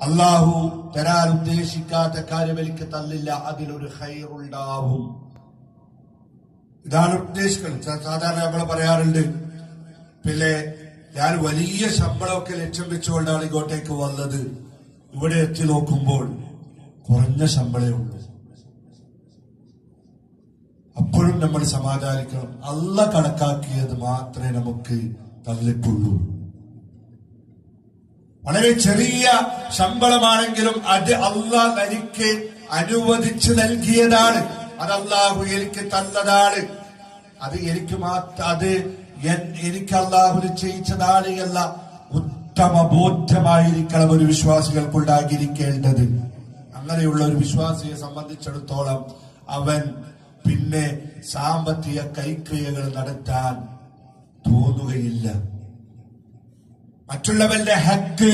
അള്ളാഹു തരാൻ ഉദ്ദേശിക്കാത്ത കാര്യം എനിക്ക് തന്നില്ല, അതിലൊരു ഖൈറുണ്ടാവും. ഇതാണ് ഉദ്ദേശിക്കുന്നത്. സാധാരണ നമ്മൾ പറയാറുണ്ട്, പിന്നെ ഞാൻ വലിയ ശമ്പളമൊക്കെ ലക്ഷ്യം വെച്ചുകൊണ്ടാണ് ഇങ്ങോട്ടേക്ക് വന്നത്, ഇവിടെ എത്തി നോക്കുമ്പോൾ കുറഞ്ഞ ശമ്പളമേ ഉള്ളൂ. അപ്പോഴും നമ്മൾ സമാധാനിക്കണം, അള്ളാഹ് കണക്കാക്കിയത് മാത്രമേ നമുക്ക് തന്നിട്ടുള്ളൂ. വളരെ ചെറിയ ശമ്പളമാണെങ്കിലും അത് അള്ളാഹ് എനിക്ക് അനുവദിച്ചു നൽകിയതാണ്, അത് അള്ളാഹു എനിക്ക് തന്നതാണ്, അത് എനിക്ക് എനിക്ക് അള്ളാഹു നിശ്ചയിച്ചതാണ് എന്ന ഉത്തമ ബോധ്യമായിരിക്കണം ഒരു വിശ്വാസികൾക്കുണ്ടാകിയിരിക്കേണ്ടത്. അങ്ങനെയുള്ള ഒരു വിശ്വാസിയെ സംബന്ധിച്ചിടത്തോളം അവൻ പിന്നെ സാമ്പത്തിക കൈക്രിയകൾ നടത്താൻ തോന്നുകയില്ല. മറ്റുള്ളവന്റെ ഹക്ക്